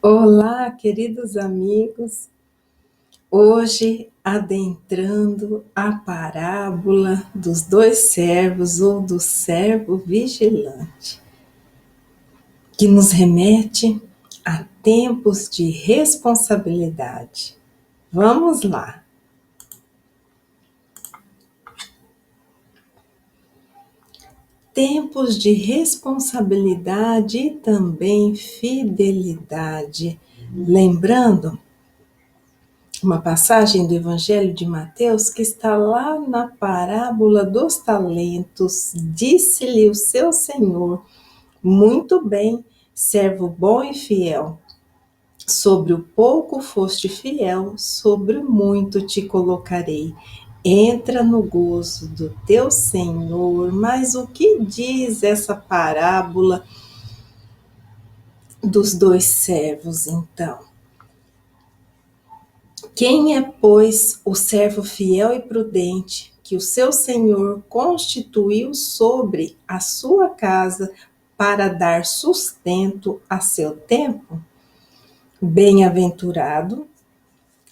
Olá, queridos amigos. Hoje, adentrando a parábola dos dois servos ou do servo vigilante, que nos remete a tempos de responsabilidade. Vamos lá. Tempos de responsabilidade e também fidelidade. Lembrando uma passagem do Evangelho de Mateus que está lá na parábola dos talentos. Disse-lhe o seu senhor: muito bem, servo bom e fiel. Sobre o pouco foste fiel, sobre o muito te colocarei. Entra no gozo do teu Senhor. Mas o que diz essa parábola dos dois servos, então? Quem é, pois, o servo fiel e prudente, que o seu senhor constituiu sobre a sua casa para dar sustento a seu tempo? Bem-aventurado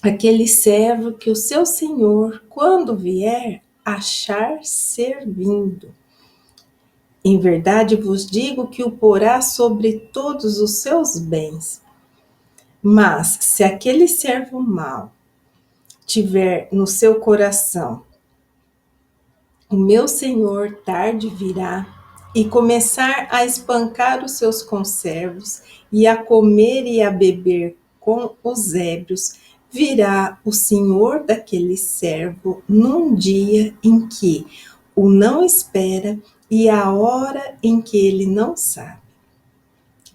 aquele servo que o seu senhor, quando vier, achar servindo. Em verdade vos digo que o porá sobre todos os seus bens. Mas se aquele servo mau tiver no seu coração: o meu senhor tarde virá, e começar a espancar os seus conservos, e a comer e a beber com os ébrios, virá o senhor daquele servo num dia em que o não espera e a hora em que ele não sabe,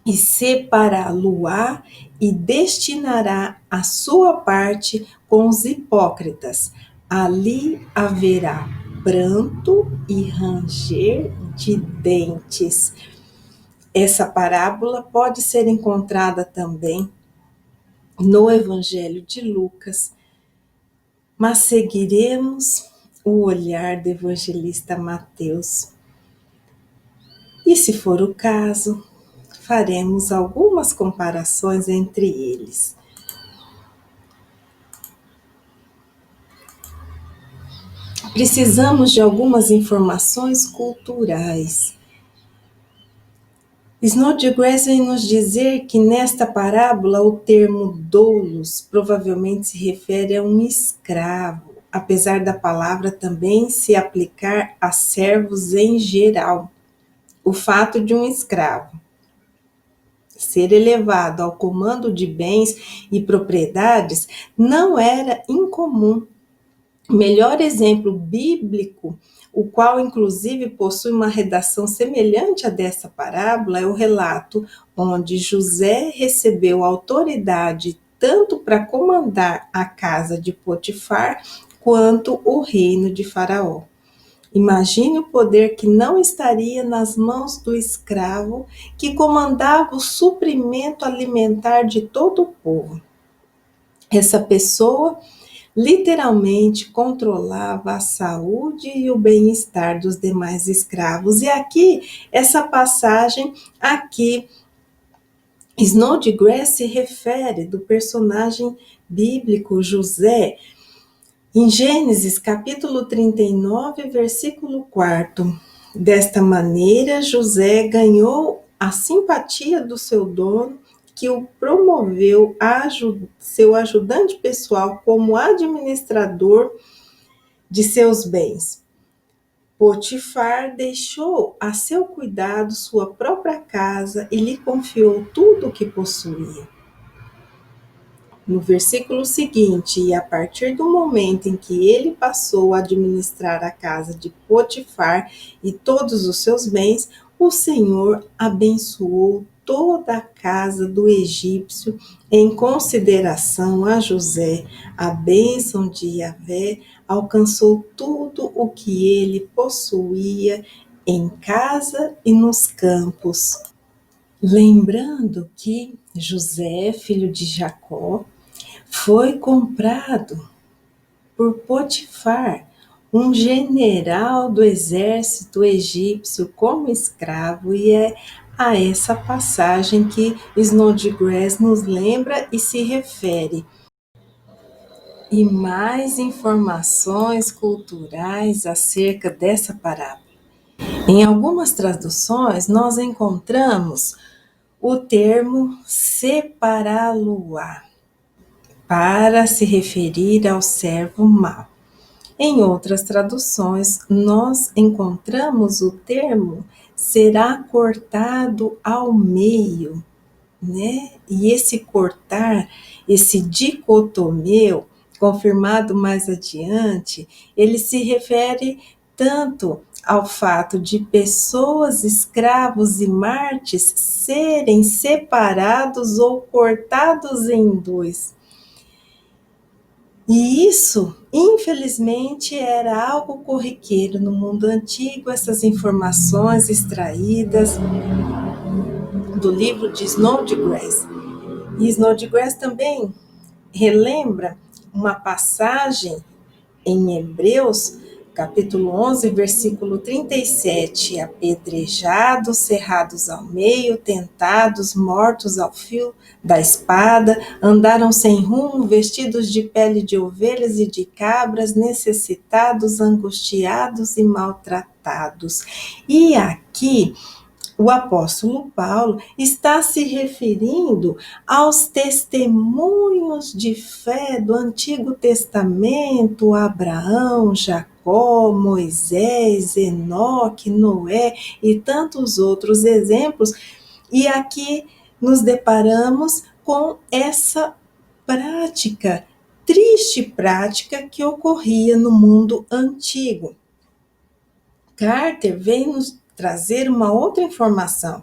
e separá-lo-á e destinará a sua parte com os hipócritas. Ali haverá pranto e ranger de dentes. Essa parábola pode ser encontrada também no Evangelho de Lucas, mas seguiremos o olhar do evangelista Mateus. E se for o caso, faremos algumas comparações entre eles. Precisamos de algumas informações culturais. Snodgrass vem nos dizer que nesta parábola o termo doulos provavelmente se refere a um escravo, apesar da palavra também se aplicar a servos em geral. O fato de um escravo ser elevado ao comando de bens e propriedades não era incomum. O melhor exemplo bíblico, o qual inclusive possui uma redação semelhante à dessa parábola, é o relato onde José recebeu autoridade tanto para comandar a casa de Potifar quanto o reino de Faraó. Imagine o poder que não estaria nas mãos do escravo que comandava o suprimento alimentar de todo o povo. Essa pessoa literalmente controlava a saúde e o bem-estar dos demais escravos. E aqui, essa passagem aqui, Snodgrass se refere do personagem bíblico José, em Gênesis capítulo 39, versículo 4. Desta maneira, José ganhou a simpatia do seu dono, que o promoveu a seu ajudante pessoal como administrador de seus bens. Potifar deixou a seu cuidado sua própria casa e lhe confiou tudo o que possuía. No versículo seguinte, e a partir do momento em que ele passou a administrar a casa de Potifar e todos os seus bens, o Senhor abençoou toda a casa do egípcio em consideração a José. A bênção de Yahvé alcançou tudo o que ele possuía em casa e nos campos. Lembrando que José, filho de Jacó, foi comprado por Potifar, um general do exército egípcio, como escravo, e é a essa passagem que Snodgrass nos lembra e se refere. E mais informações culturais acerca dessa parábola. Em algumas traduções, nós encontramos o termo separá-lo-á, para se referir ao servo mau. Em outras traduções, nós encontramos o termo será cortado ao meio, né? E esse cortar, esse dicotomeu, confirmado mais adiante, ele se refere tanto ao fato de pessoas, escravos e mártires serem separados ou cortados em dois. E isso, infelizmente, era algo corriqueiro no mundo antigo, essas informações extraídas do livro de Snodgrass. E Snodgrass também relembra uma passagem em Hebreus, capítulo 11, versículo 37, apedrejados, cerrados ao meio, tentados, mortos ao fio da espada, andaram sem rumo, vestidos de pele de ovelhas e de cabras, necessitados, angustiados e maltratados. E aqui o apóstolo Paulo está se referindo aos testemunhos de fé do Antigo Testamento, Abraão, Jacó, Moisés, Enoque, Noé e tantos outros exemplos. E aqui nos deparamos com essa prática, triste prática que ocorria no mundo antigo. Carter vem nos trazer uma outra informação.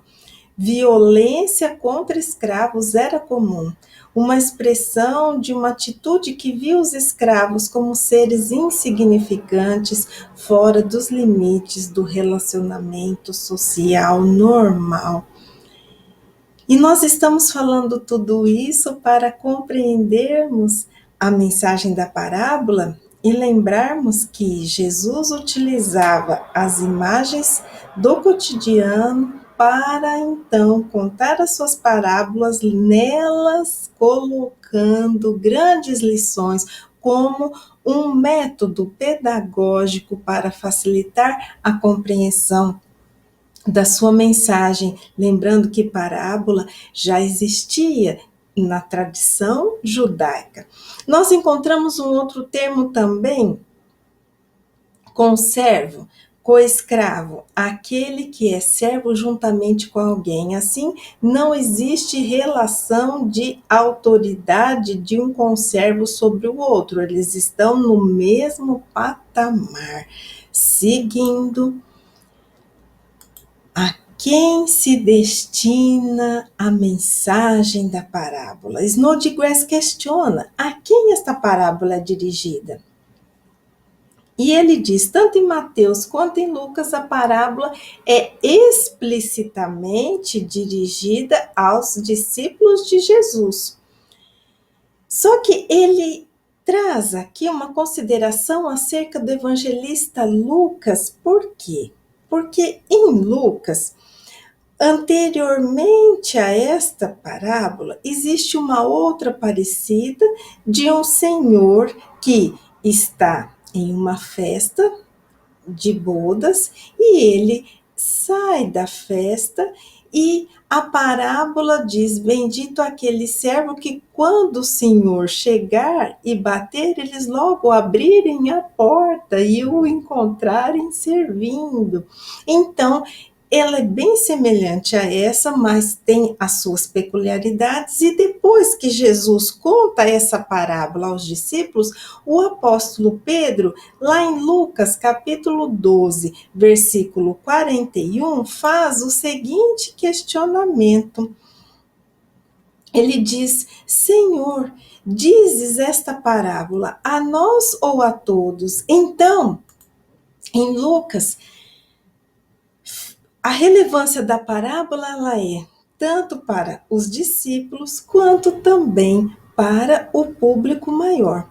Violência contra escravos era comum, uma expressão de uma atitude que via os escravos como seres insignificantes, fora dos limites do relacionamento social normal. E nós estamos falando tudo isso para compreendermos a mensagem da parábola e lembrarmos que Jesus utilizava as imagens do cotidiano para então contar as suas parábolas, nelas colocando grandes lições como um método pedagógico para facilitar a compreensão da sua mensagem, lembrando que parábola já existia na tradição judaica. Nós encontramos um outro termo também, conservo, coescravo, aquele que é servo juntamente com alguém. Assim, não existe relação de autoridade de um conservo sobre o outro, eles estão no mesmo patamar, seguindo a quem se destina a mensagem da parábola. Snodgrass questiona a quem esta parábola é dirigida. E ele diz, tanto em Mateus quanto em Lucas, a parábola é explicitamente dirigida aos discípulos de Jesus. Só que ele traz aqui uma consideração acerca do evangelista Lucas. Por quê? Porque em Lucas, anteriormente a esta parábola, existe uma outra parecida de um senhor que está em uma festa de bodas e ele sai da festa e a parábola diz, bendito aquele servo que quando o Senhor chegar e bater, eles logo abrirem a porta e o encontrarem servindo. Então, ela é bem semelhante a essa, mas tem as suas peculiaridades. E depois que Jesus conta essa parábola aos discípulos, o apóstolo Pedro, lá em Lucas capítulo 12, versículo 41, faz o seguinte questionamento. Ele diz, Senhor, dizes esta parábola a nós ou a todos? Então, em Lucas, a relevância da parábola ela é tanto para os discípulos quanto também para o público maior.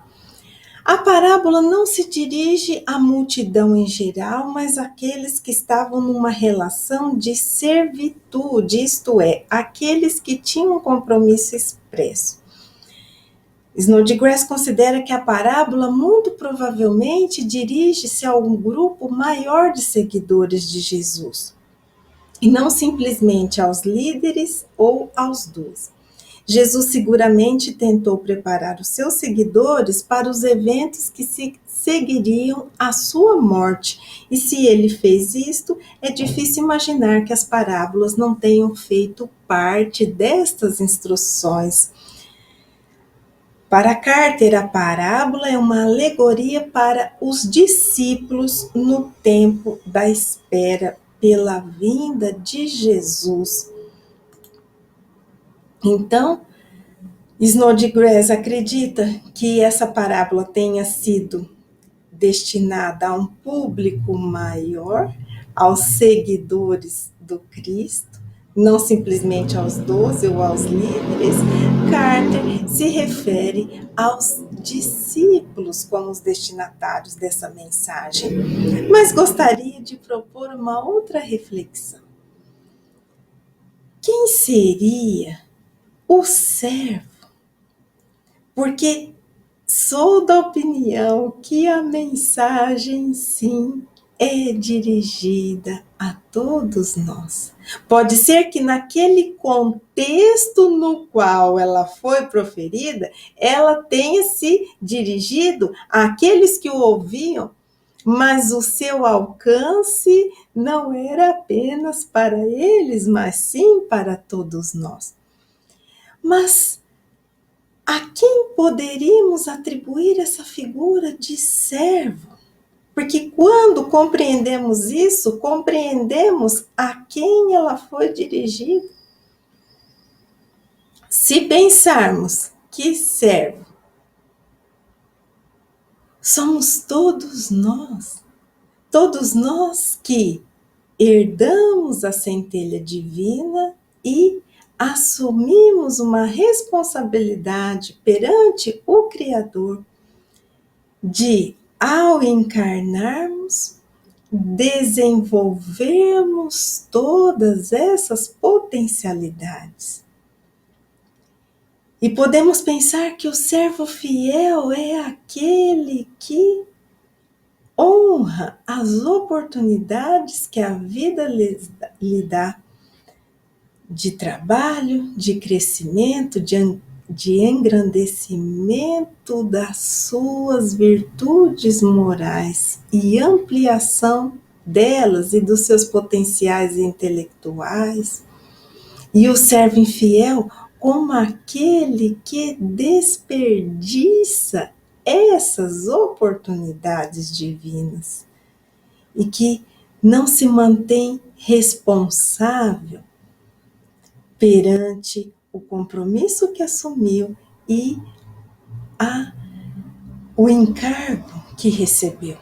A parábola não se dirige à multidão em geral, mas àqueles que estavam numa relação de servitude, isto é, aqueles que tinham um compromisso expresso. Snodgrass considera que a parábola muito provavelmente dirige-se a um grupo maior de seguidores de Jesus, e não simplesmente aos líderes ou aos 12. Jesus seguramente tentou preparar os seus seguidores para os eventos que seguiriam a sua morte. E se ele fez isto, é difícil imaginar que as parábolas não tenham feito parte destas instruções. Para Carter, a parábola é uma alegoria para os discípulos no tempo da espera pela vinda de Jesus. Então, Snodgrass acredita que essa parábola tenha sido destinada a um público maior, aos seguidores do Cristo, não simplesmente aos 12 ou aos líderes. Carter se refere aos discípulos como os destinatários dessa mensagem, mas gostaria de propor uma outra reflexão. Quem seria o servo? Porque sou da opinião que a mensagem, sim, é dirigida a todos nós. Pode ser que naquele contexto no qual ela foi proferida, ela tenha se dirigido àqueles que o ouviam, mas o seu alcance não era apenas para eles, mas sim para todos nós. Mas a quem poderíamos atribuir essa figura de servo? Porque quando compreendemos isso, compreendemos a quem ela foi dirigida. Se pensarmos que servo somos todos nós que herdamos a centelha divina e assumimos uma responsabilidade perante o Criador de, ao encarnarmos, desenvolvermos todas essas potencialidades. E podemos pensar que o servo fiel é aquele que honra as oportunidades que a vida lhe dá de trabalho, de crescimento, de engrandecimento das suas virtudes morais e ampliação delas e dos seus potenciais intelectuais. E o servo infiel como aquele que desperdiça essas oportunidades divinas e que não se mantém responsável perante o compromisso que assumiu e o encargo que recebeu.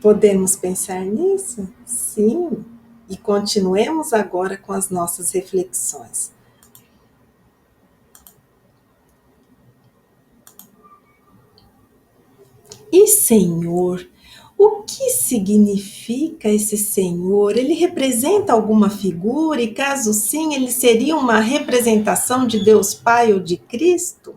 Podemos pensar nisso? Sim. E continuemos agora com as nossas reflexões. E Senhor? O que significa esse Senhor? Ele representa alguma figura? E caso sim, ele seria uma representação de Deus Pai ou de Cristo?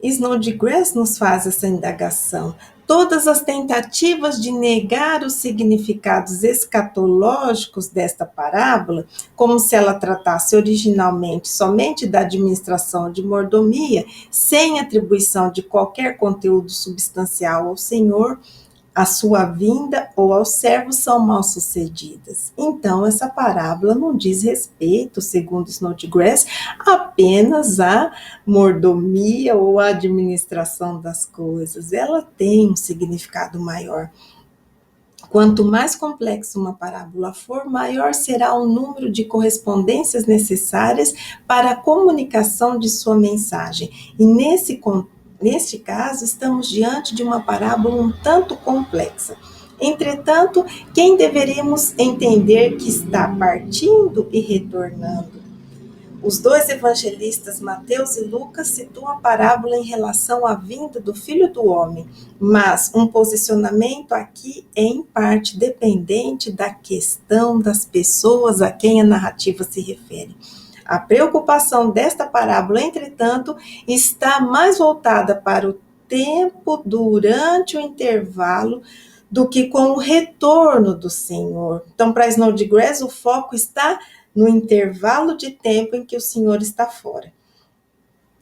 Snodgrass nos faz essa indagação. Todas as tentativas de negar os significados escatológicos desta parábola, como se ela tratasse originalmente somente da administração de mordomia, sem atribuição de qualquer conteúdo substancial ao Senhor, a sua vinda ou aos servos, são mal sucedidas. Então, essa parábola não diz respeito, segundo Snodgrass, apenas à mordomia ou à administração das coisas. Ela tem um significado maior. Quanto mais complexa uma parábola for, maior será o número de correspondências necessárias para a comunicação de sua mensagem. E neste caso, estamos diante de uma parábola um tanto complexa. Entretanto, quem deveríamos entender que está partindo e retornando? Os dois evangelistas, Mateus e Lucas, situam a parábola em relação à vinda do Filho do Homem, mas um posicionamento aqui é em parte dependente da questão das pessoas a quem a narrativa se refere. A preocupação desta parábola, entretanto, está mais voltada para o tempo durante o intervalo do que com o retorno do Senhor. Então, para Snodgrass, o foco está no intervalo de tempo em que o Senhor está fora.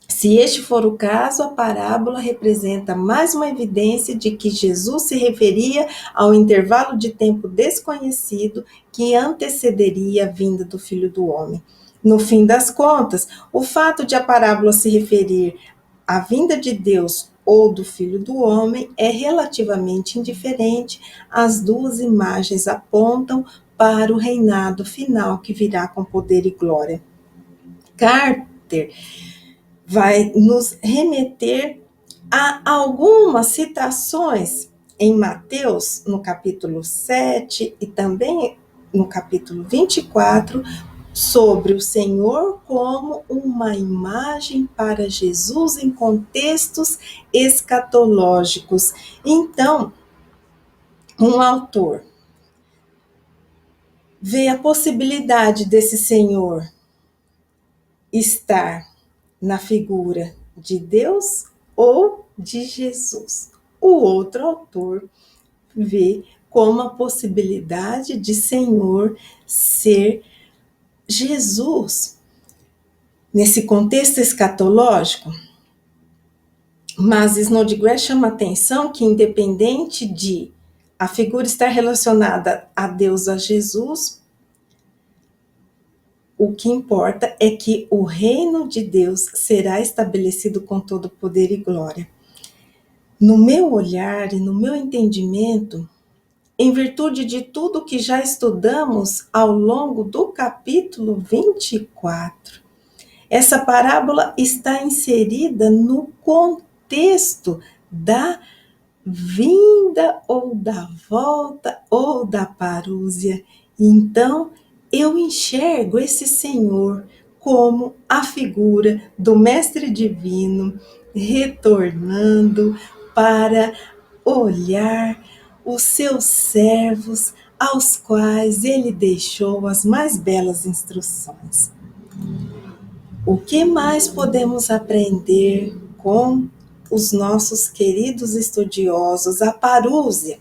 Se este for o caso, a parábola representa mais uma evidência de que Jesus se referia ao intervalo de tempo desconhecido que antecederia a vinda do Filho do Homem. No fim das contas, o fato de a parábola se referir à vinda de Deus ou do Filho do Homem é relativamente indiferente. As duas imagens apontam para o reinado final que virá com poder e glória. Carter vai nos remeter a algumas citações em Mateus, no capítulo 7 e também no capítulo 24, sobre o Senhor como uma imagem para Jesus em contextos escatológicos. Então, um autor vê a possibilidade desse Senhor estar na figura de Deus ou de Jesus. O outro autor vê como a possibilidade de Senhor ser Jesus. Nesse contexto escatológico, mas Snodgrass chama a atenção que, independente de a figura estar relacionada a Deus, a Jesus, o que importa é que o reino de Deus será estabelecido com todo poder e glória. No meu olhar e no meu entendimento, em virtude de tudo que já estudamos ao longo do capítulo 24, essa parábola está inserida no contexto da vinda ou da volta ou da parúzia. Então, eu enxergo esse Senhor como a figura do Mestre Divino retornando para olhar os seus servos aos quais ele deixou as mais belas instruções. O que mais podemos aprender com os nossos queridos estudiosos, a parúzia?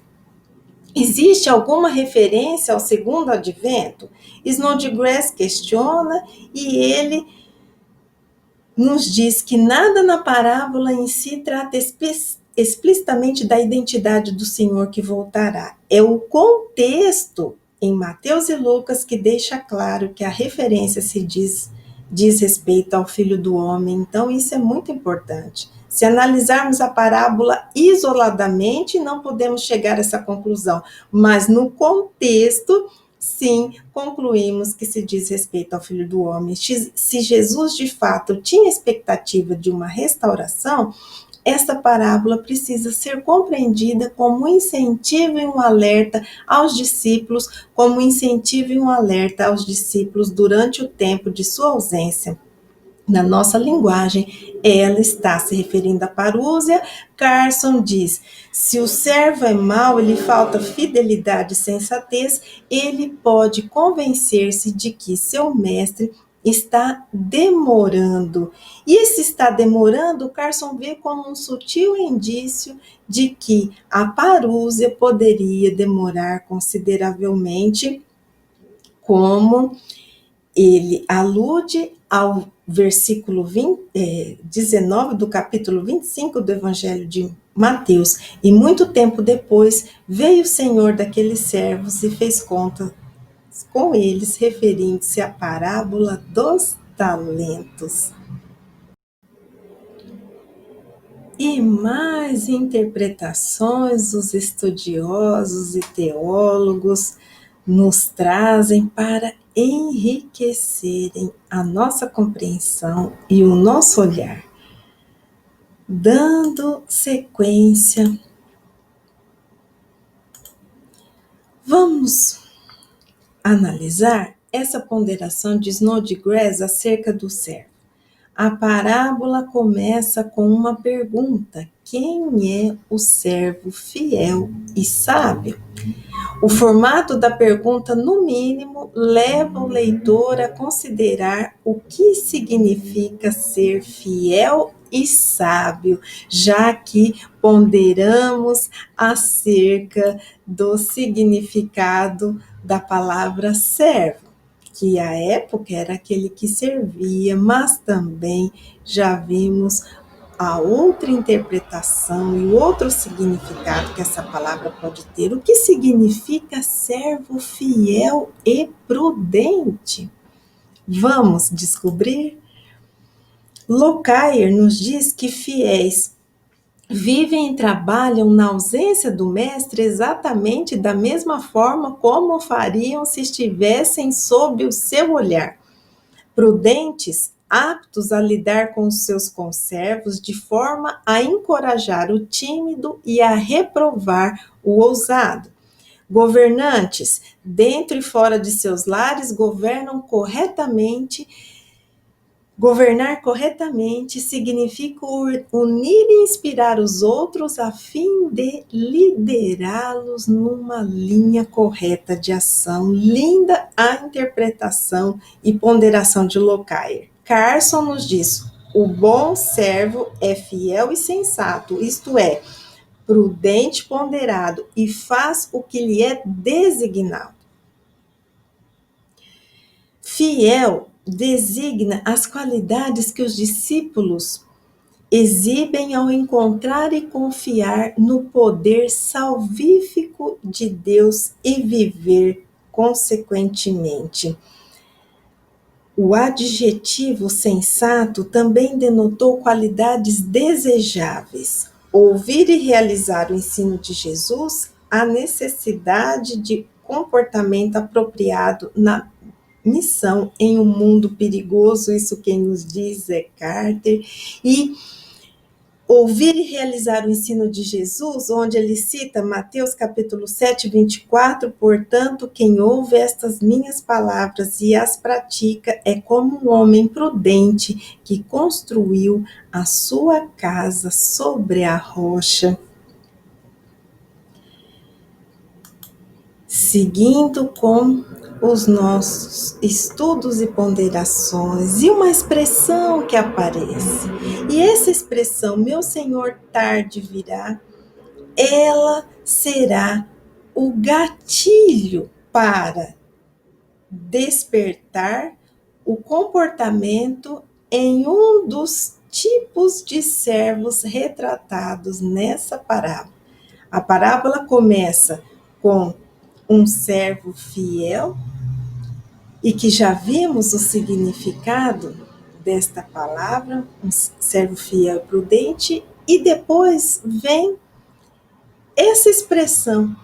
Existe alguma referência ao segundo advento? Snodgrass questiona e ele nos diz que nada na parábola em si trata explicitamente da identidade do Senhor que voltará. É o contexto em Mateus e Lucas que deixa claro que a referência se diz respeito ao Filho do Homem. Então, isso é muito importante. Se analisarmos a parábola isoladamente, não podemos chegar a essa conclusão, mas no contexto, sim, concluímos que se diz respeito ao Filho do Homem. Se Jesus, de fato, tinha expectativa de uma restauração, esta parábola precisa ser compreendida como um incentivo e um alerta aos discípulos, como um incentivo e um alerta aos discípulos durante o tempo de sua ausência. Na nossa linguagem, ela está se referindo à parúzia. Carson diz: se o servo é mau e lhe falta fidelidade e sensatez, ele pode convencer-se de que seu mestre está demorando. E esse está demorando, Carson vê como um sutil indício de que a parúzia poderia demorar consideravelmente, como ele alude ao versículo 19 do capítulo 25 do Evangelho de Mateus. E muito tempo depois veio o Senhor daqueles servos e fez conta com eles, referindo-se à parábola dos talentos. E mais interpretações os estudiosos e teólogos nos trazem para enriquecerem a nossa compreensão e o nosso olhar. Dando sequência, vamos analisar essa ponderação de Snodgrass acerca do servo. A parábola começa com uma pergunta: quem é o servo fiel e sábio? O formato da pergunta, no mínimo, leva o leitor a considerar o que significa ser fiel e sábio, já que ponderamos acerca do significado da palavra servo, que à época era aquele que servia, mas também já vimos a outra interpretação e o outro significado que essa palavra pode ter. O que significa servo fiel e prudente? Vamos descobrir? Locaire nos diz que fiéis vivem e trabalham na ausência do mestre exatamente da mesma forma como fariam se estivessem sob o seu olhar. Prudentes, aptos a lidar com os seus conservos de forma a encorajar o tímido e a reprovar o ousado. Governantes, dentro e fora de seus lares, Governar corretamente significa unir e inspirar os outros a fim de liderá-los numa linha correta de ação. Linda a interpretação e ponderação de Locaire. Carson nos diz: o bom servo é fiel e sensato, isto é, prudente, ponderado e faz o que lhe é designado. Fiel designa as qualidades que os discípulos exibem ao encontrar e confiar no poder salvífico de Deus e viver consequentemente. O adjetivo sensato também denotou qualidades desejáveis. Ouvir e realizar o ensino de Jesus, a necessidade de comportamento apropriado na missão em um mundo perigoso, isso quem nos diz é Carter, e ouvir e realizar o ensino de Jesus, onde ele cita Mateus capítulo 7, 24, portanto, quem ouve estas minhas palavras e as pratica é como um homem prudente que construiu a sua casa sobre a rocha. Seguindo com os nossos estudos e ponderações, e uma expressão que aparece. E essa expressão, meu Senhor tarde virá, ela será o gatilho para despertar o comportamento em um dos tipos de servos retratados nessa parábola. A parábola começa com um servo fiel, e que já vimos o significado desta palavra, um servo fiel e prudente, e depois vem essa expressão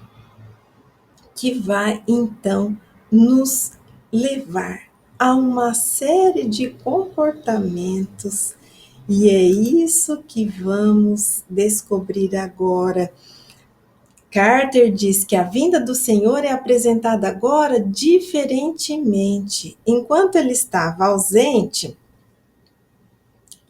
que vai então nos levar a uma série de comportamentos, e é isso que vamos descobrir agora. Carter diz que a vinda do Senhor é apresentada agora diferentemente. Enquanto ele estava ausente,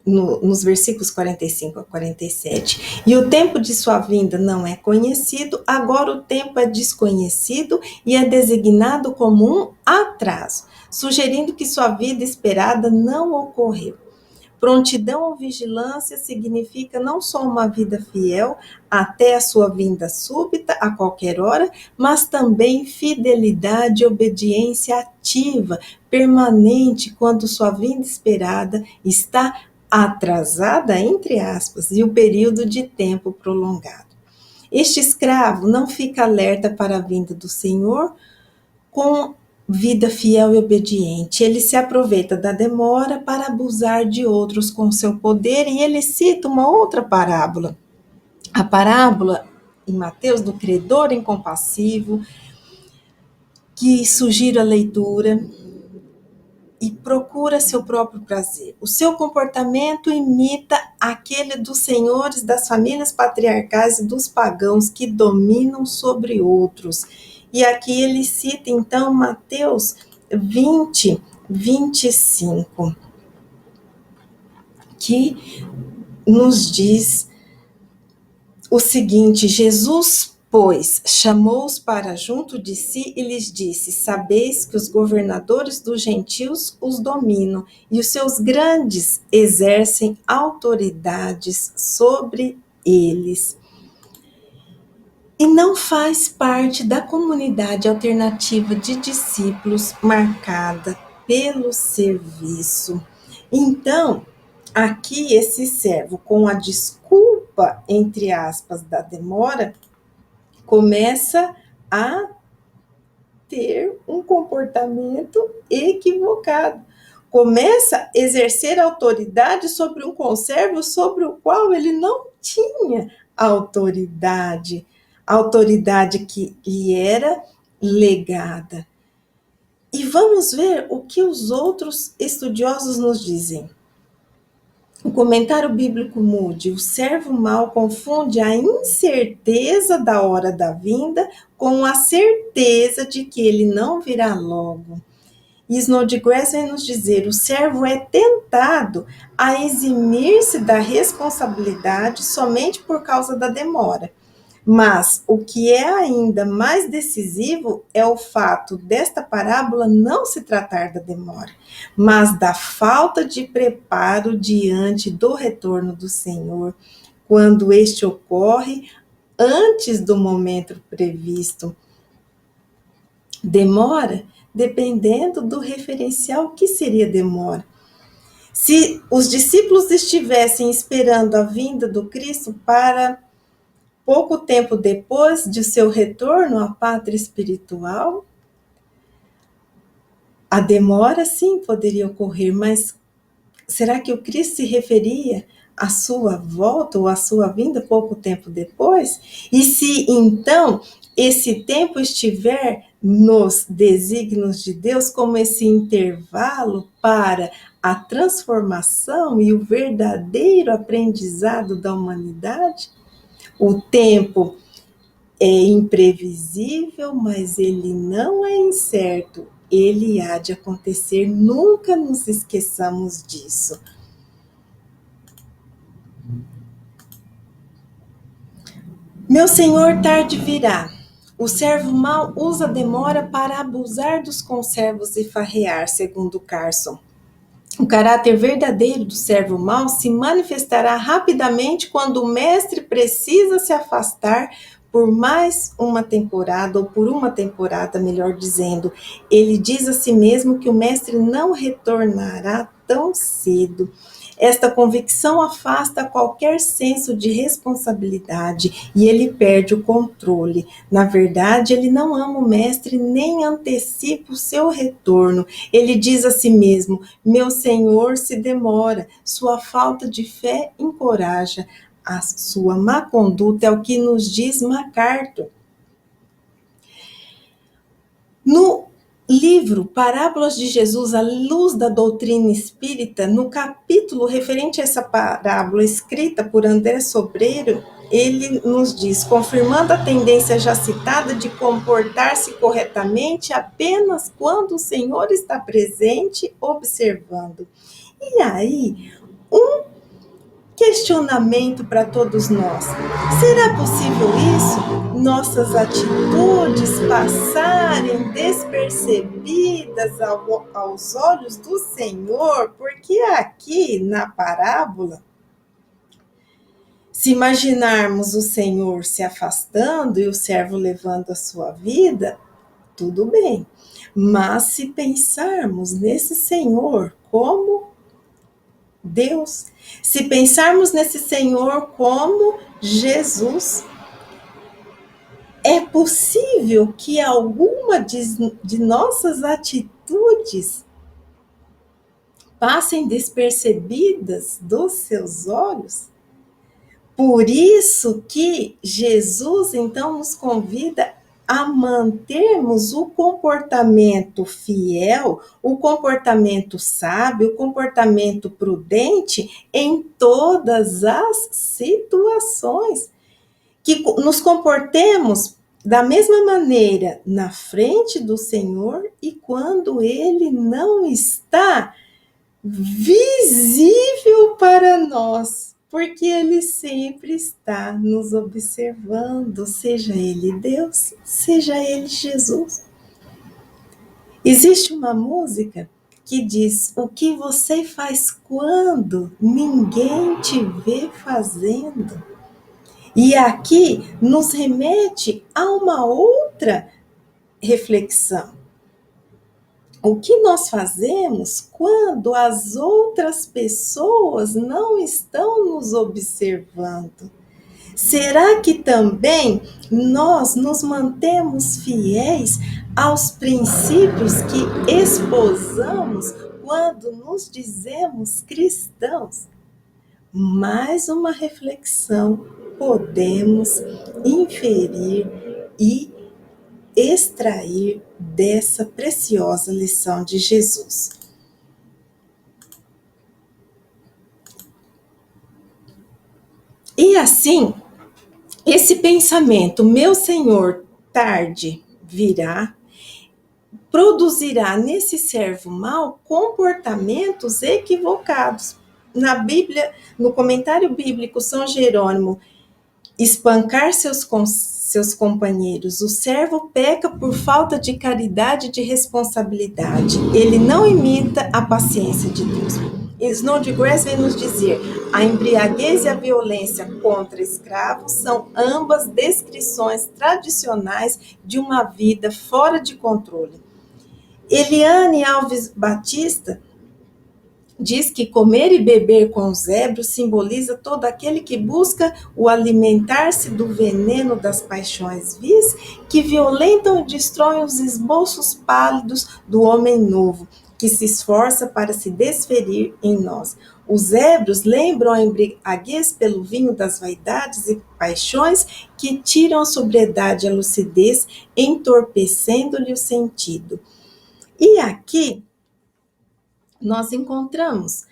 nos versículos 45 a 47, e o tempo de sua vinda não é conhecido, agora o tempo é desconhecido e é designado como um atraso, sugerindo que sua vida esperada não ocorreu. Prontidão ou vigilância significa não só uma vida fiel até a sua vinda súbita, a qualquer hora, mas também fidelidade e obediência ativa, permanente, quando sua vinda esperada está atrasada, entre aspas, e o período de tempo prolongado. Este escravo não fica alerta para a vinda do Senhor com vida fiel e obediente. Ele se aproveita da demora para abusar de outros com seu poder, e ele cita uma outra parábola. A parábola em Mateus do credor incompassivo, que sugiro a leitura e procura seu próprio prazer. O seu comportamento imita aquele dos senhores das famílias patriarcais e dos pagãos que dominam sobre outros. E aqui ele cita, então, Mateus 20, 25, que nos diz o seguinte: Jesus, pois, chamou-os para junto de si e lhes disse: sabeis que os governadores dos gentios os dominam, e os seus grandes exercem autoridades sobre eles. E não faz parte da comunidade alternativa de discípulos marcada pelo serviço. Então, aqui esse servo, com a desculpa, entre aspas, da demora, começa a ter um comportamento equivocado. Começa a exercer autoridade sobre um conservo sobre o qual ele não tinha autoridade que lhe era legada. E vamos ver o que os outros estudiosos nos dizem. O comentário bíblico Moody: o servo mau confunde a incerteza da hora da vinda com a certeza de que ele não virá logo. E Snodgrass vem nos dizer: o servo é tentado a eximir-se da responsabilidade somente por causa da demora. Mas o que é ainda mais decisivo é o fato desta parábola não se tratar da demora, mas da falta de preparo diante do retorno do Senhor, quando este ocorre antes do momento previsto. Demora, dependendo do referencial, que seria demora. Se os discípulos estivessem esperando a vinda do Cristo para pouco tempo depois de seu retorno à pátria espiritual, a demora sim poderia ocorrer, mas será que o Cristo se referia à sua volta ou à sua vinda pouco tempo depois? E se então esse tempo estiver nos desígnios de Deus como esse intervalo para a transformação e o verdadeiro aprendizado da humanidade? O tempo é imprevisível, mas ele não é incerto. Ele há de acontecer, nunca nos esqueçamos disso. Meu senhor tarde virá. O servo mau usa a demora para abusar dos conservos e farrear, segundo Carson. O caráter verdadeiro do servo mau se manifestará rapidamente quando o mestre precisa se afastar por mais uma temporada, ou por uma temporada, melhor dizendo. Ele diz a si mesmo que o mestre não retornará tão cedo. Esta convicção afasta qualquer senso de responsabilidade e ele perde o controle. Na verdade, ele não ama o mestre nem antecipa o seu retorno. Ele diz a si mesmo: meu senhor se demora, sua falta de fé encoraja, a sua má conduta é o que nos diz MacArthur. No livro Parábolas de Jesus, à luz da doutrina espírita, no capítulo referente a essa parábola escrita por André Sobreiro, ele nos diz, confirmando a tendência já citada de comportar-se corretamente apenas quando o Senhor está presente, observando. E aí, um questionamento para todos nós: será possível isso? Nossas atitudes passarem despercebidas aos olhos do Senhor? Porque aqui na parábola, se imaginarmos o Senhor se afastando e o servo levando a sua vida, tudo bem. Mas se pensarmos nesse Senhor como Deus, se pensarmos nesse Senhor como Jesus, é possível que alguma de nossas atitudes passem despercebidas dos seus olhos? Por isso que Jesus, então, nos convida a mantermos o comportamento fiel, o comportamento sábio, o comportamento prudente em todas as situações. Que nos comportemos Da mesma maneira, na frente do Senhor e quando Ele não está visível para nós, porque Ele sempre está nos observando, seja Ele Deus, seja Ele Jesus. Existe uma música que diz: o que você faz quando ninguém te vê fazendo? E aqui nos remete a uma outra reflexão. O que nós fazemos quando as outras pessoas não estão nos observando? Será que também nós nos mantemos fiéis aos princípios que esposamos quando nos dizemos cristãos? Mais uma reflexão podemos inferir e extrair dessa preciosa lição de Jesus. E assim, esse pensamento, meu Senhor tarde virá, produzirá nesse servo mau comportamentos equivocados. Na Bíblia, no comentário bíblico, São Jerônimo, espancar seus companheiros. O servo peca por falta de caridade e de responsabilidade. Ele não imita a paciência de Deus. Snodgrass vem nos dizer: a embriaguez e a violência contra escravos são ambas descrições tradicionais de uma vida fora de controle. Eliane Alves Batista diz que comer e beber com os ébrios simboliza todo aquele que busca o alimentar-se do veneno das paixões vis, que violentam e destroem os esboços pálidos do homem novo, que se esforça para se desferir em nós. Os ébrios lembram a embriaguez pelo vinho das vaidades e paixões que tiram a sobriedade e a lucidez, entorpecendo-lhe o sentido. E aqui nós encontramos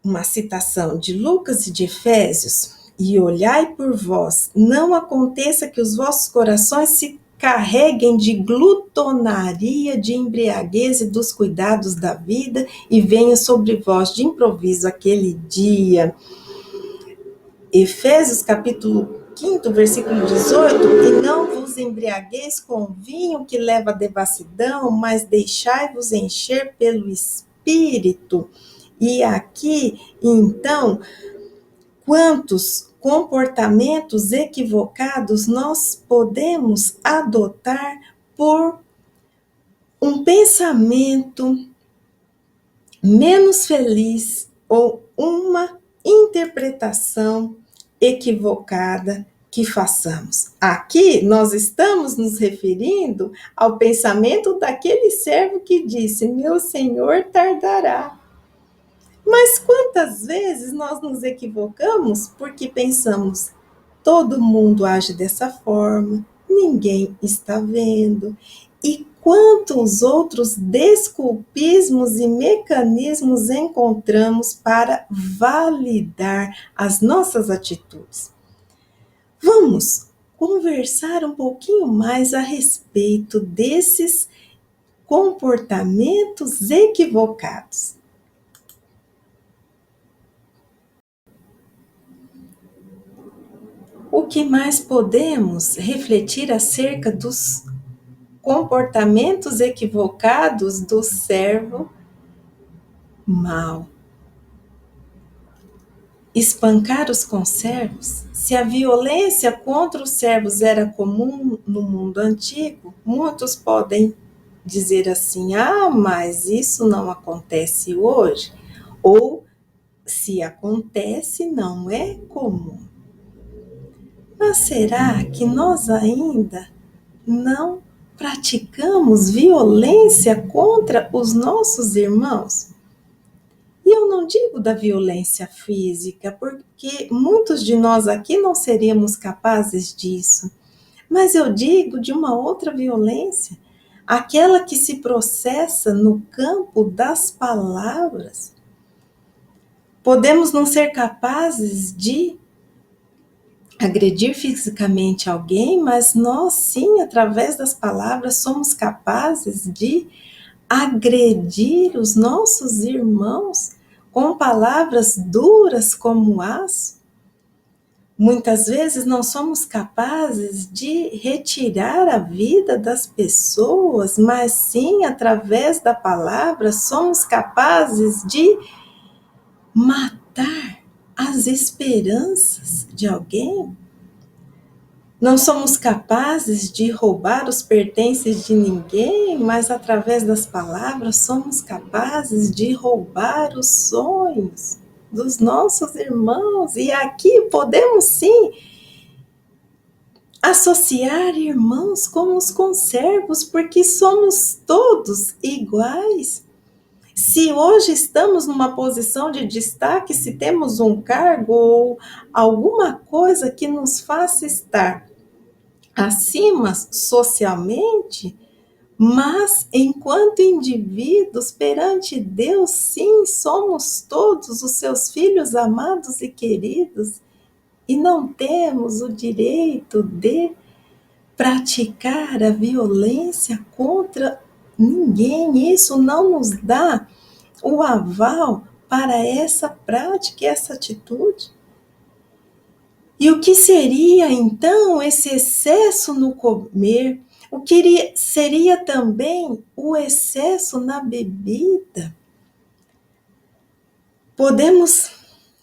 uma citação de Lucas e de Efésios: e olhai por vós, não aconteça que os vossos corações se carreguem de glutonaria, de embriaguez e dos cuidados da vida, e venha sobre vós de improviso aquele dia. Efésios capítulo 5, versículo 18: e não vos embriagueis com vinho que leva à devassidão, mas deixai-vos encher pelo Espírito. E aqui, então, quantos comportamentos equivocados nós podemos adotar por um pensamento menos feliz ou uma interpretação equivocada que façamos. Aqui nós estamos nos referindo ao pensamento daquele servo que disse: meu Senhor tardará. Mas quantas vezes nós nos equivocamos porque pensamos: todo mundo age dessa forma, ninguém está vendo. E quantos outros desculpismos e mecanismos encontramos para validar as nossas atitudes? Vamos conversar um pouquinho mais a respeito desses comportamentos equivocados. O que mais podemos refletir acerca dos comportamentos equivocados do servo mau? Espancar os conservos? Se a violência contra os servos era comum no mundo antigo, muitos podem dizer assim: ah, mas isso não acontece hoje. Ou, se acontece, não é comum. Mas será que nós ainda não praticamos violência contra os nossos irmãos? E eu não digo da violência física, porque muitos de nós aqui não seríamos capazes disso. Mas eu digo de uma outra violência, aquela que se processa no campo das palavras. Podemos não ser capazes de agredir fisicamente alguém, mas nós sim, através das palavras, somos capazes de agredir os nossos irmãos com palavras duras como aço. Muitas vezes não somos capazes de retirar a vida das pessoas, mas sim, através da palavra, somos capazes de matar as esperanças de alguém. Não somos capazes de roubar os pertences de ninguém, mas através das palavras somos capazes de roubar os sonhos dos nossos irmãos. E aqui podemos sim associar irmãos com os conservos, porque somos todos iguais. Se hoje estamos numa posição de destaque, se temos um cargo ou alguma coisa que nos faça estar acima socialmente, mas enquanto indivíduos perante Deus, sim, somos todos os seus filhos amados e queridos, e não temos o direito de praticar a violência contra ninguém. Isso não nos dá o aval para essa prática, essa atitude. E o que seria, então, esse excesso no comer? O que seria também o excesso na bebida? Podemos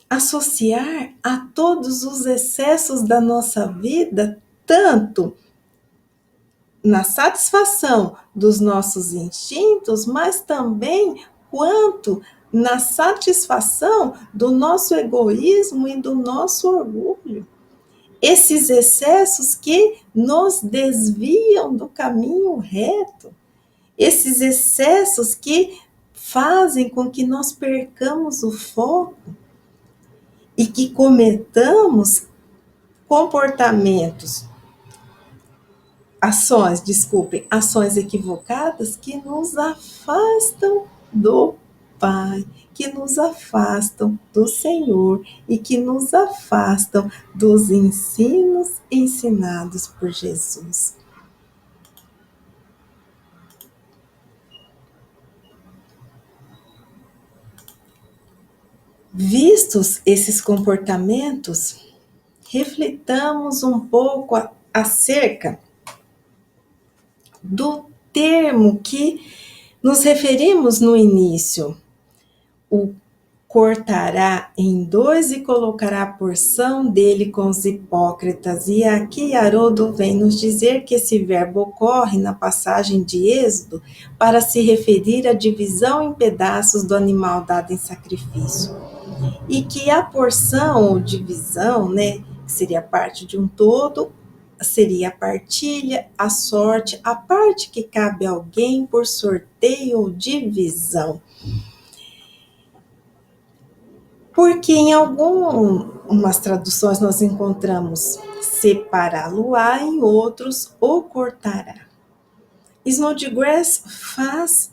associar a todos os excessos da nossa vida, tanto na satisfação dos nossos instintos, mas também quanto na satisfação do nosso egoísmo e do nosso orgulho. Esses excessos que nos desviam do caminho reto, esses excessos que fazem com que nós percamos o foco e que cometamos ações equivocadas que nos afastam do Pai, que nos afastam do Senhor e que nos afastam dos ensinos ensinados por Jesus. Vistos esses comportamentos, reflitamos um pouco acerca do termo que nos referimos no início. O cortará em dois e colocará a porção dele com os hipócritas. E aqui Haroldo vem nos dizer que esse verbo ocorre na passagem de Êxodo para se referir à divisão em pedaços do animal dado em sacrifício. E que a porção ou divisão, que seria parte de um todo, seria a partilha, a sorte, a parte que cabe a alguém por sorteio ou divisão. Porque em algumas traduções nós encontramos separá-lo-á, em outros o cortará. Snodgrass faz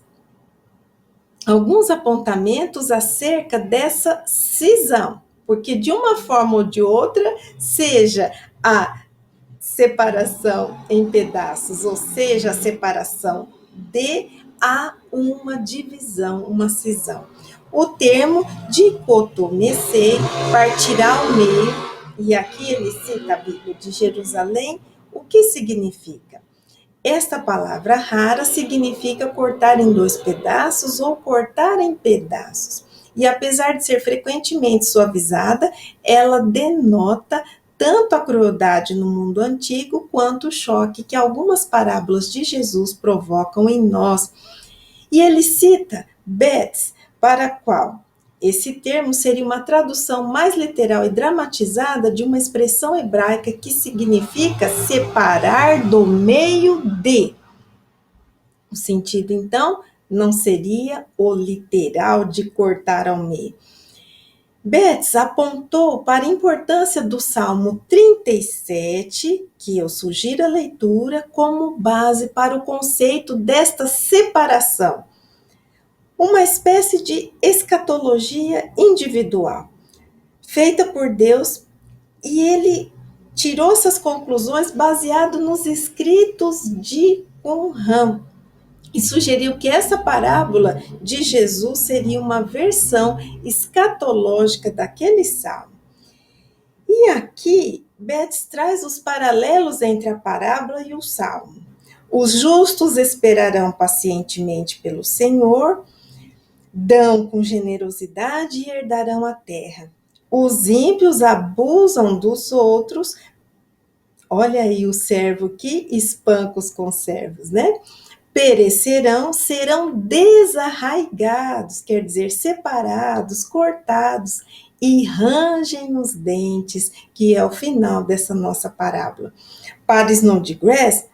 alguns apontamentos acerca dessa cisão, porque de uma forma ou de outra, seja a separação em pedaços, ou seja, a separação há uma divisão, uma cisão. O termo dicotomecê, partirá ao meio, e aqui ele cita a Bíblia de Jerusalém, o que significa? Esta palavra rara significa cortar em dois pedaços ou cortar em pedaços. E apesar de ser frequentemente suavizada, ela denota tanto a crueldade no mundo antigo quanto o choque que algumas parábolas de Jesus provocam em nós. E ele cita Betz, para a qual esse termo seria uma tradução mais literal e dramatizada de uma expressão hebraica que significa separar do meio de. O sentido, então, não seria o literal de cortar ao meio. Betz apontou para a importância do Salmo 37, que eu sugiro a leitura, como base para o conceito desta separação. Uma espécie de escatologia individual, feita por Deus, e ele tirou essas conclusões baseado nos escritos de Qumran e sugeriu que essa parábola de Jesus seria uma versão escatológica daquele salmo. E aqui, Betts traz os paralelos entre a parábola e o salmo. Os justos esperarão pacientemente pelo Senhor, dão com generosidade e herdarão a terra. Os ímpios abusam dos outros. Olha aí o servo que espanca os conservos, né? Perecerão, serão desarraigados, quer dizer, separados, cortados, e rangem os dentes, que é o final dessa nossa parábola. Para Snodgrass,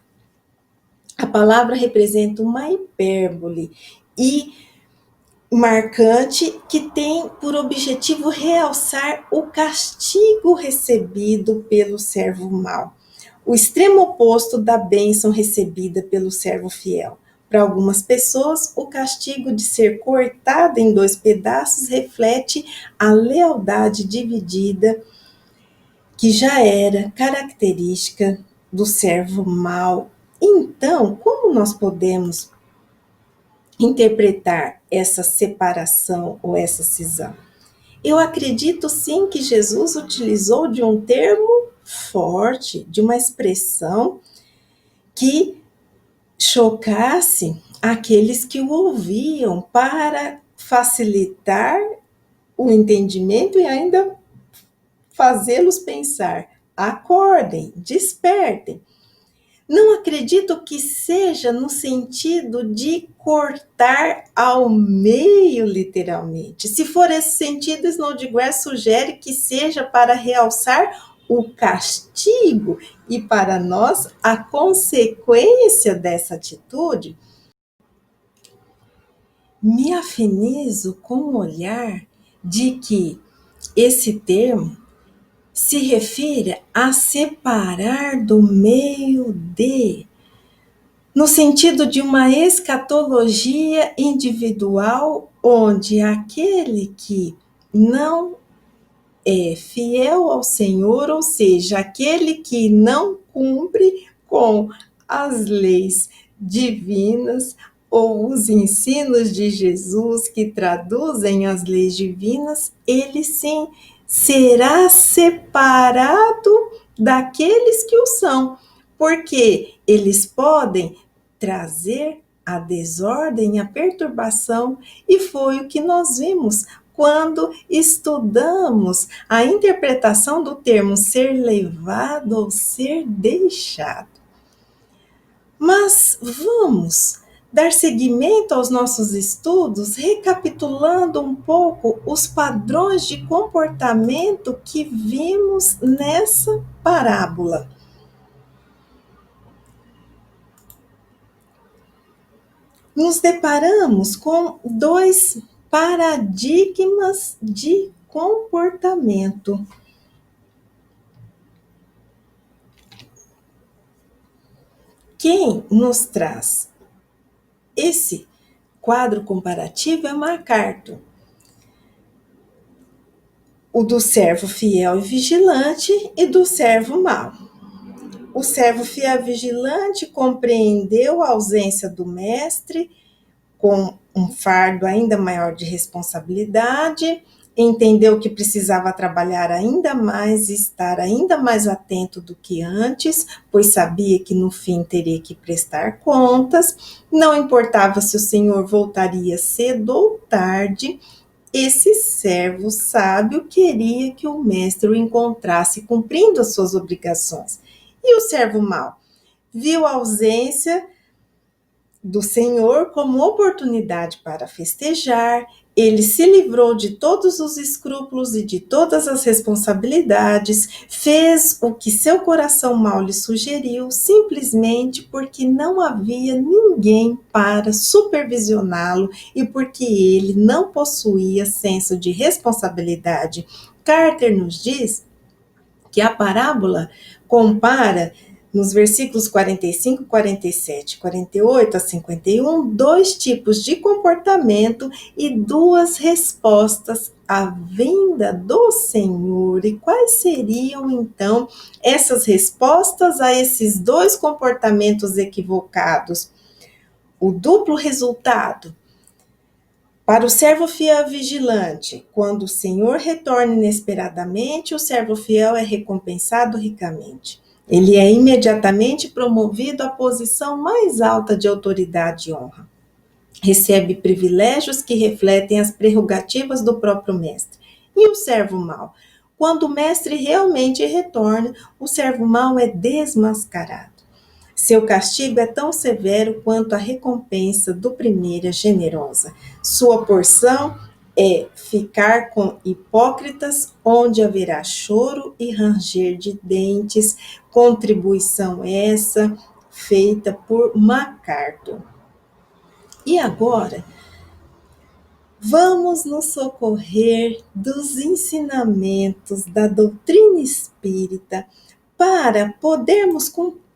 a palavra representa uma hipérbole e marcante que tem por objetivo realçar o castigo recebido pelo servo mau, o extremo oposto da bênção recebida pelo servo fiel. Para algumas pessoas, o castigo de ser cortado em 2 pedaços reflete a lealdade dividida, que já era característica do servo mau. Então, como nós podemos interpretar essa separação ou essa cisão? Eu acredito sim que Jesus utilizou de um termo forte, de uma expressão que chocasse aqueles que o ouviam, para facilitar o entendimento e ainda fazê-los pensar: acordem, despertem. Não acredito que seja no sentido de cortar ao meio, literalmente. Se for esse sentido, Snodgrass sugere que seja para realçar o castigo e, para nós, a consequência dessa atitude. Me afinizo com o olhar de que esse termo se refere a separar do meio de, no sentido de uma escatologia individual, onde aquele que não é fiel ao Senhor, ou seja, aquele que não cumpre com as leis divinas ou os ensinos de Jesus que traduzem as leis divinas, ele sim será separado daqueles que o são, porque eles podem trazer a desordem, a perturbação, e foi o que nós vimos quando estudamos a interpretação do termo ser levado ou ser deixado. Mas vamos dar seguimento aos nossos estudos, recapitulando um pouco os padrões de comportamento que vimos nessa parábola. Nos deparamos com 2 paradigmas de comportamento. Quem nos traz esse quadro comparativo é MacArthur, o do servo fiel e vigilante e do servo mau. O servo fiel e vigilante compreendeu a ausência do mestre com um fardo ainda maior de responsabilidade, entendeu que precisava trabalhar ainda mais e estar ainda mais atento do que antes, pois sabia que no fim teria que prestar contas, não importava se o Senhor voltaria cedo ou tarde. Esse servo sábio queria que o mestre o encontrasse cumprindo as suas obrigações. E o servo mau viu a ausência do Senhor como oportunidade para festejar. Ele se livrou de todos os escrúpulos e de todas as responsabilidades, fez o que seu coração mau lhe sugeriu, simplesmente porque não havia ninguém para supervisioná-lo e porque ele não possuía senso de responsabilidade. Carter nos diz que a parábola compara nos versículos 45, 47, 48 a 51, 2 tipos de comportamento e 2 respostas à vinda do Senhor. E quais seriam, então, essas respostas a esses 2 comportamentos equivocados? O duplo resultado. Para o servo fiel vigilante, quando o Senhor retorna inesperadamente, o servo fiel é recompensado ricamente. Ele é imediatamente promovido à posição mais alta de autoridade e honra. Recebe privilégios que refletem as prerrogativas do próprio mestre. E o servo mau? Quando o mestre realmente retorna, o servo mau é desmascarado. Seu castigo é tão severo quanto a recompensa do primeiro é generosa. Sua porção é ficar com hipócritas, onde haverá choro e ranger de dentes. Contribuição essa feita por MacArthur. E agora, vamos nos socorrer dos ensinamentos da doutrina espírita para podermos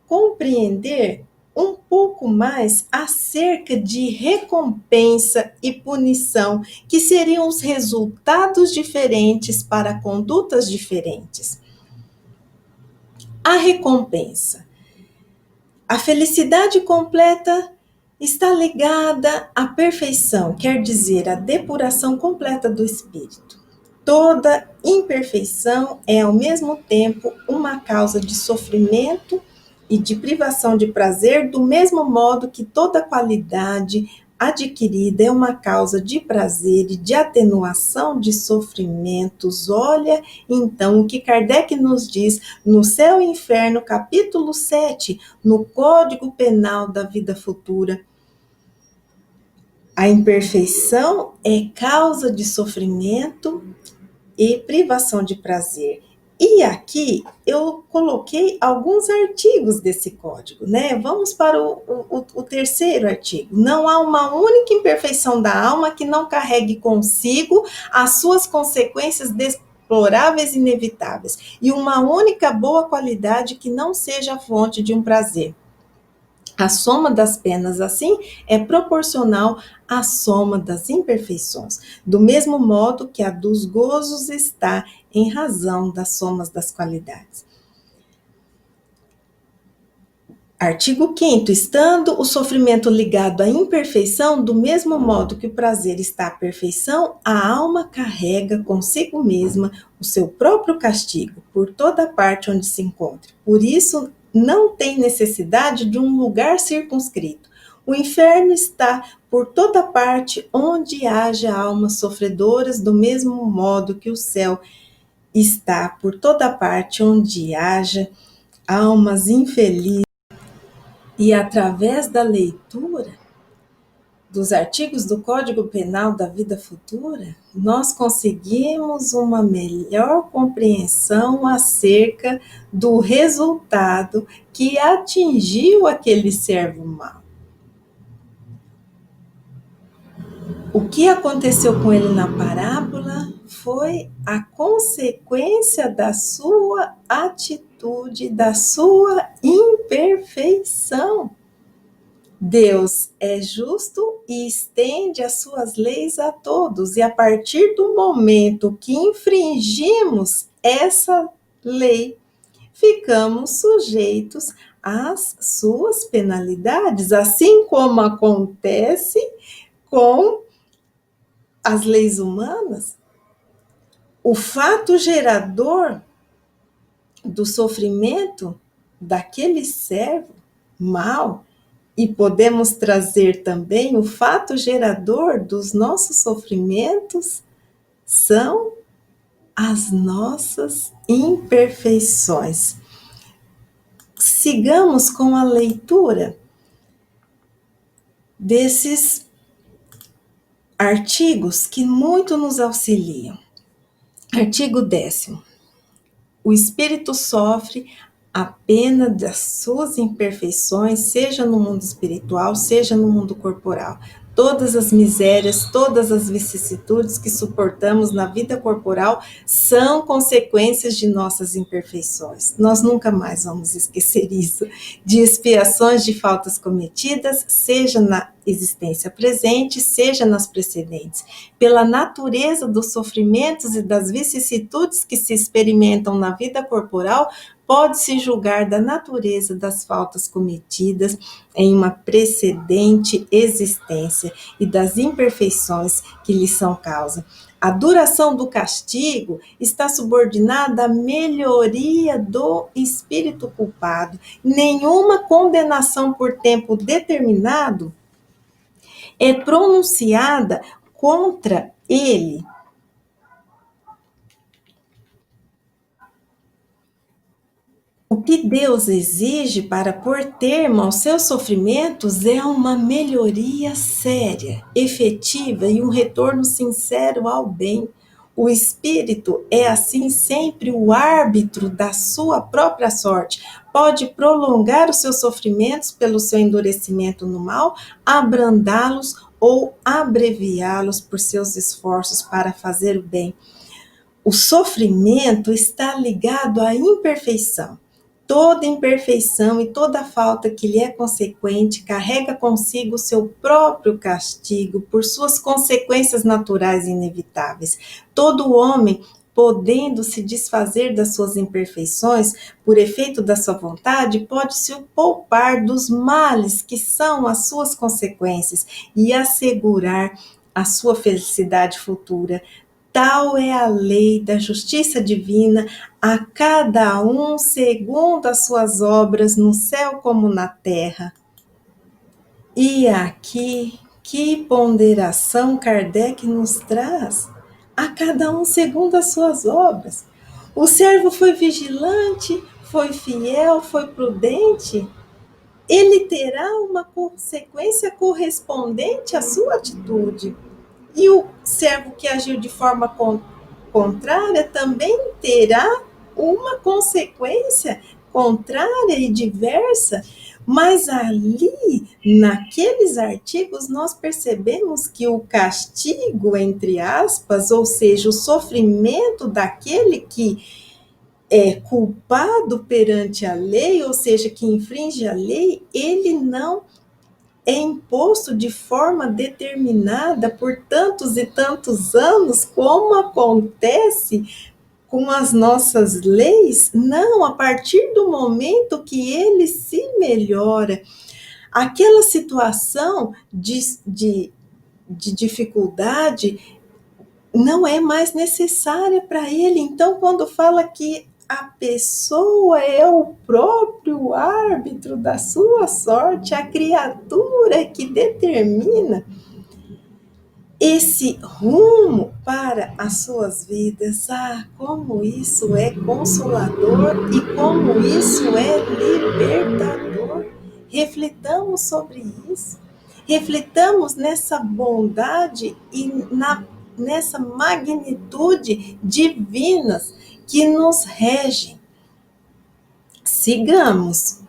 compreender um pouco mais acerca de recompensa e punição, que seriam os resultados diferentes para condutas diferentes. A recompensa. A felicidade completa está ligada à perfeição, quer dizer, à depuração completa do espírito. Toda imperfeição é, ao mesmo tempo, uma causa de sofrimento e de privação de prazer, do mesmo modo que toda qualidade adquirida é uma causa de prazer e de atenuação de sofrimentos. Olha, então, o que Kardec nos diz no Céu e Inferno, capítulo 7, no Código Penal da Vida Futura. A imperfeição é causa de sofrimento e privação de prazer. E aqui eu coloquei alguns artigos desse código, né? Vamos para o terceiro artigo. Não há uma única imperfeição da alma que não carregue consigo as suas consequências deploráveis e inevitáveis, e uma única boa qualidade que não seja a fonte de um prazer. A soma das penas, assim, é proporcional à soma das imperfeições, do mesmo modo que a dos gozos está em razão das somas das qualidades. Artigo 5º. Estando o sofrimento ligado à imperfeição, do mesmo modo que o prazer está à perfeição, a alma carrega consigo mesma o seu próprio castigo, por toda parte onde se encontre. Por isso, não tem necessidade de um lugar circunscrito. O inferno está por toda parte onde haja almas sofredoras, do mesmo modo que o céu está por toda parte onde haja almas infelizes. E através da leitura dos artigos do Código Penal da Vida Futura, nós conseguimos uma melhor compreensão acerca do resultado que atingiu aquele servo mau. O que aconteceu com ele na parábola foi a consequência da sua atitude, da sua imperfeição. Deus é justo e estende as suas leis a todos, e a partir do momento que infringimos essa lei, ficamos sujeitos às suas penalidades, assim como acontece com as leis humanas. O fato gerador do sofrimento daquele servo mau, e podemos trazer também o fato gerador dos nossos sofrimentos, são as nossas imperfeições. Sigamos com a leitura desses artigos que muito nos auxiliam. Artigo 10º. O espírito sofre a pena das suas imperfeições, seja no mundo espiritual, seja no mundo corporal. Todas as misérias, todas as vicissitudes que suportamos na vida corporal são consequências de nossas imperfeições. Nós nunca mais vamos esquecer isso. De expiações de faltas cometidas, seja na existência presente, seja nas precedentes. Pela natureza dos sofrimentos e das vicissitudes que se experimentam na vida corporal, pode-se julgar da natureza das faltas cometidas em uma precedente existência e das imperfeições que lhes são causa. A duração do castigo está subordinada à melhoria do espírito culpado. Nenhuma condenação por tempo determinado é pronunciada contra ele. O que Deus exige para pôr termo aos seus sofrimentos é uma melhoria séria, efetiva e um retorno sincero ao bem. O espírito é assim sempre o árbitro da sua própria sorte. Pode prolongar os seus sofrimentos pelo seu endurecimento no mal, abrandá-los ou abreviá-los por seus esforços para fazer o bem. O sofrimento está ligado à imperfeição. Toda imperfeição e toda falta que lhe é consequente carrega consigo o seu próprio castigo por suas consequências naturais e inevitáveis. Todo homem, podendo se desfazer das suas imperfeições por efeito da sua vontade, pode se poupar dos males que são as suas consequências e assegurar a sua felicidade futura. Tal é a lei da justiça divina, a cada um segundo as suas obras, no céu como na terra. E aqui, que ponderação Kardec nos traz? A cada um segundo as suas obras. O servo foi vigilante, foi fiel, foi prudente. Ele terá uma consequência correspondente à sua atitude. E o servo que agiu de forma contrária também terá uma consequência contrária e diversa. Mas ali, naqueles artigos, nós percebemos que o castigo, entre aspas, ou seja, o sofrimento daquele que é culpado perante a lei, ou seja, que infringe a lei, ele não é imposto de forma determinada por tantos e tantos anos, como acontece com as nossas leis. Não, a partir do momento que ele se melhora, aquela situação de dificuldade não é mais necessária para ele. Então, quando fala que a pessoa é o próprio árbitro da sua sorte, a criatura que determina esse rumo para as suas vidas. Ah, como isso é consolador e como isso é libertador. Refletamos sobre isso. Refletamos nessa bondade e nessa magnitude divinas que nos regem. Sigamos.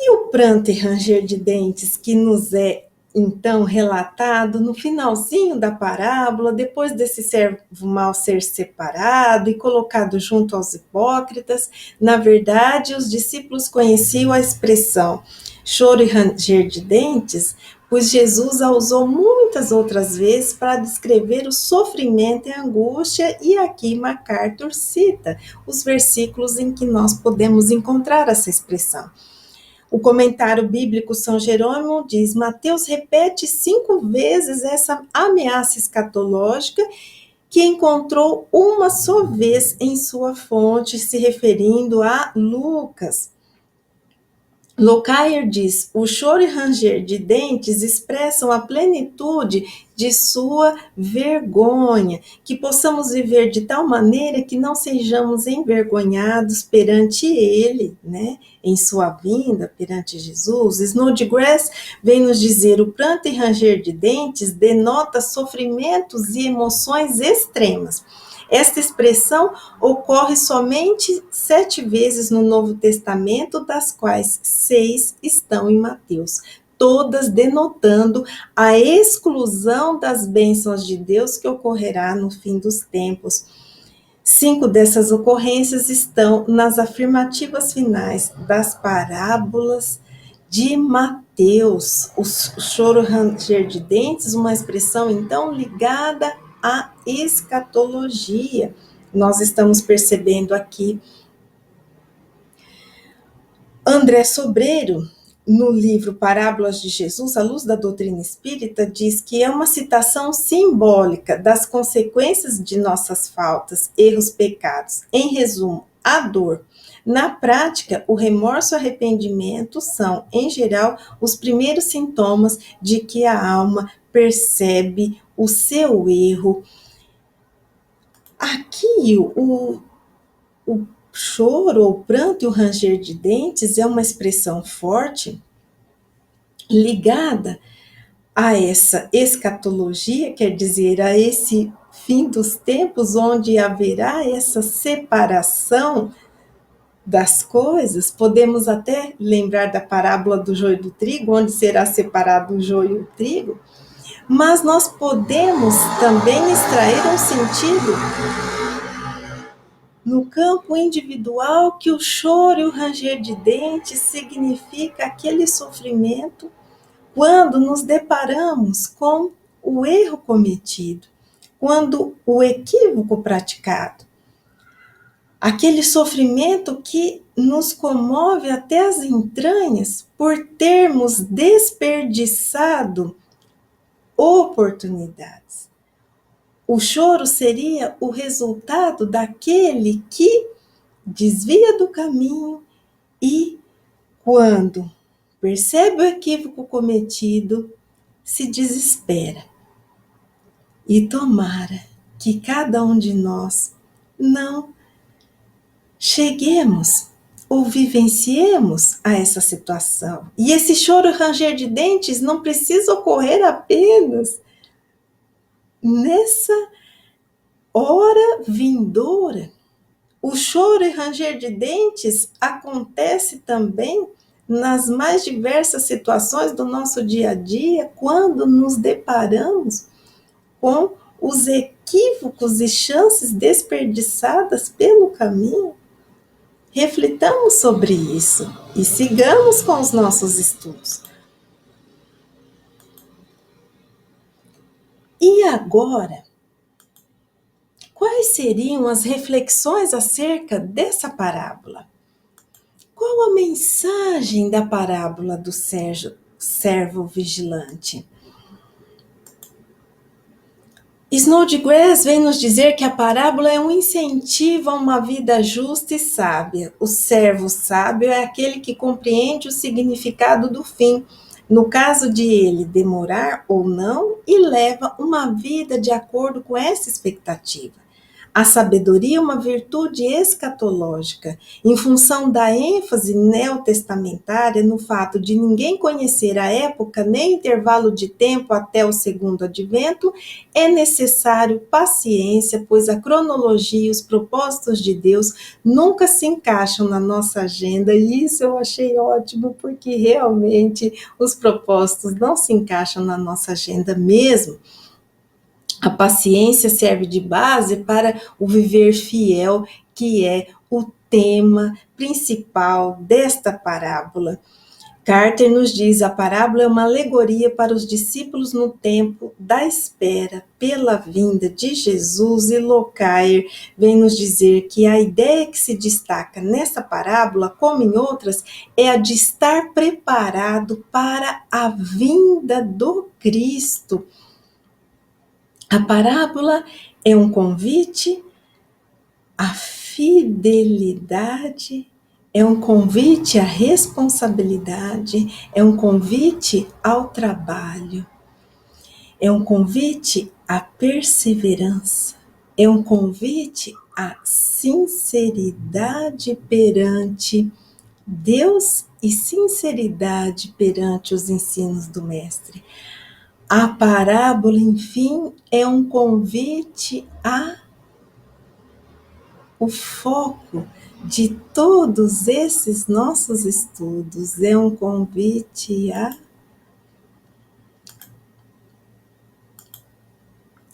E o pranto e ranger de dentes que nos é então relatado no finalzinho da parábola, depois desse servo mau ser separado e colocado junto aos hipócritas, na verdade, os discípulos conheciam a expressão choro e ranger de dentes, pois Jesus a usou muitas outras vezes para descrever o sofrimento e a angústia, e aqui MacArthur cita os versículos em que nós podemos encontrar essa expressão. O comentário bíblico São Jerônimo diz: Mateus repete 5 vezes essa ameaça escatológica que encontrou uma só vez em sua fonte, se referindo a Lucas. Locayer diz: o choro e ranger de dentes expressam a plenitude de sua vergonha, que possamos viver de tal maneira que não sejamos envergonhados perante ele, né? em sua vinda perante Jesus, Snodgrass vem nos dizer: o pranto e ranger de dentes denota sofrimentos e emoções extremas. Esta expressão ocorre somente 7 vezes no Novo Testamento, das quais 6 estão em Mateus, todas denotando a exclusão das bênçãos de Deus que ocorrerá no fim dos tempos. 5 dessas ocorrências estão nas afirmativas finais das parábolas de Mateus. O choro ranger de dentes, uma expressão então ligada à escatologia. Nós estamos percebendo aqui. André Sobreiro, no livro Parábolas de Jesus, à luz da doutrina espírita, diz que é uma citação simbólica das consequências de nossas faltas, erros, pecados. Em resumo, a dor. Na prática, o remorso e o arrependimento são, em geral, os primeiros sintomas de que a alma percebe o seu erro. Aqui, o choro, o pranto e o ranger de dentes é uma expressão forte ligada a essa escatologia, quer dizer, a esse fim dos tempos, onde haverá essa separação das coisas. Podemos até lembrar da parábola do joio e do trigo, onde será separado o joio e o trigo, mas nós podemos também extrair um sentido no campo individual, que o choro e o ranger de dentes significa aquele sofrimento quando nos deparamos com o erro cometido, quando o equívoco praticado. Aquele sofrimento que nos comove até as entranhas por termos desperdiçado oportunidades. O choro seria o resultado daquele que desvia do caminho e, quando percebe o equívoco cometido, se desespera. E tomara que cada um de nós não cheguemos ou vivenciemos a essa situação. E esse choro e ranger de dentes não precisa ocorrer apenas nessa hora vindoura. O choro e ranger de dentes acontece também nas mais diversas situações do nosso dia a dia, quando nos deparamos com os equívocos e chances desperdiçadas pelo caminho. Reflitamos sobre isso e sigamos com os nossos estudos. E agora, quais seriam as reflexões acerca dessa parábola? Qual a mensagem da parábola do servo vigilante? Snodgrass vem nos dizer que a parábola é um incentivo a uma vida justa e sábia. O servo sábio é aquele que compreende o significado do fim, no caso de ele demorar ou não, e leva uma vida de acordo com essa expectativa. A sabedoria é uma virtude escatológica, em função da ênfase neotestamentária no fato de ninguém conhecer a época nem intervalo de tempo até o segundo advento. É necessário paciência, pois a cronologia e os propósitos de Deus nunca se encaixam na nossa agenda, e isso eu achei ótimo, porque realmente os propósitos não se encaixam na nossa agenda mesmo. A paciência serve de base para o viver fiel, que é o tema principal desta parábola. Carter nos diz: a parábola é uma alegoria para os discípulos no tempo da espera pela vinda de Jesus, e Locair vem nos dizer que a ideia que se destaca nessa parábola, como em outras, é a de estar preparado para a vinda do Cristo. A parábola é um convite à fidelidade, é um convite à responsabilidade, é um convite ao trabalho, é um convite à perseverança, é um convite à sinceridade perante Deus e sinceridade perante os ensinos do Mestre. A parábola, enfim, é um convite o foco de todos esses nossos estudos, é um convite à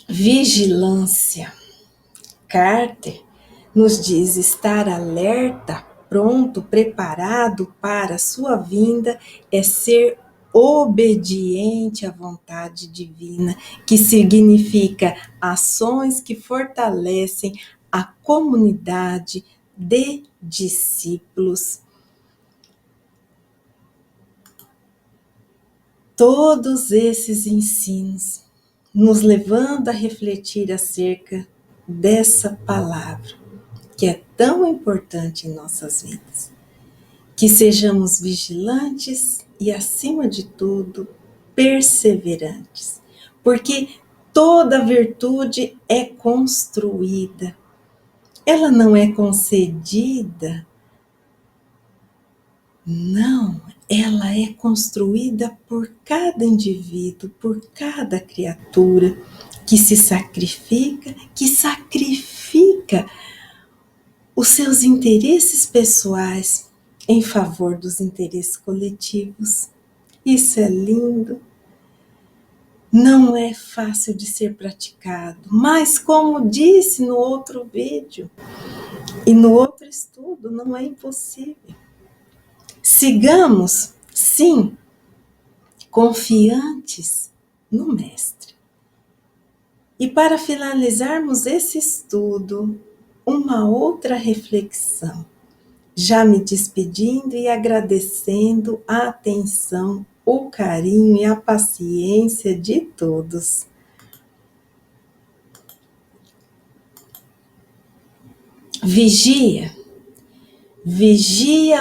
vigilância. Carter nos diz estar alerta, pronto, preparado para a sua vinda, é ser obediente à vontade divina, que significa ações que fortalecem a comunidade de discípulos. Todos esses ensinos nos levando a refletir acerca dessa palavra, que é tão importante em nossas vidas. Que sejamos vigilantes e, acima de tudo, perseverantes, porque toda virtude é construída, ela não é concedida, não, ela é construída por cada indivíduo, por cada criatura que se sacrifica, os seus interesses pessoais em favor dos interesses coletivos. Isso é lindo. Não é fácil de ser praticado, mas como disse no outro vídeo e no outro estudo, não é impossível. Sigamos, sim, confiantes no Mestre. E para finalizarmos esse estudo, uma outra reflexão, já me despedindo e agradecendo a atenção, o carinho e a paciência de todos. Vigia,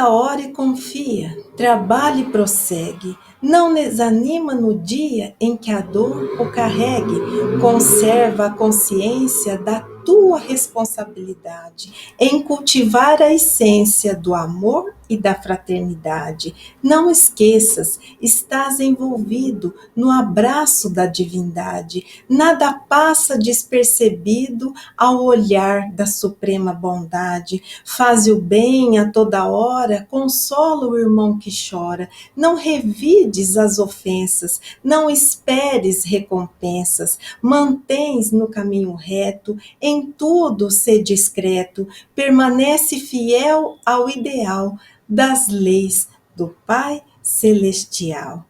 ora e confia, trabalha e prossegue, não desanima no dia em que a dor o carregue, conserva a consciência da tua responsabilidade em cultivar a essência do amor e da fraternidade. Não esqueças, estás envolvido no abraço da divindade. Nada passa despercebido ao olhar da suprema bondade. Faze o bem a toda hora, consola o irmão que chora. Não revides as ofensas, não esperes recompensas. Mantens no caminho reto, em tudo sê discreto, permanece fiel ao ideal das leis do Pai Celestial.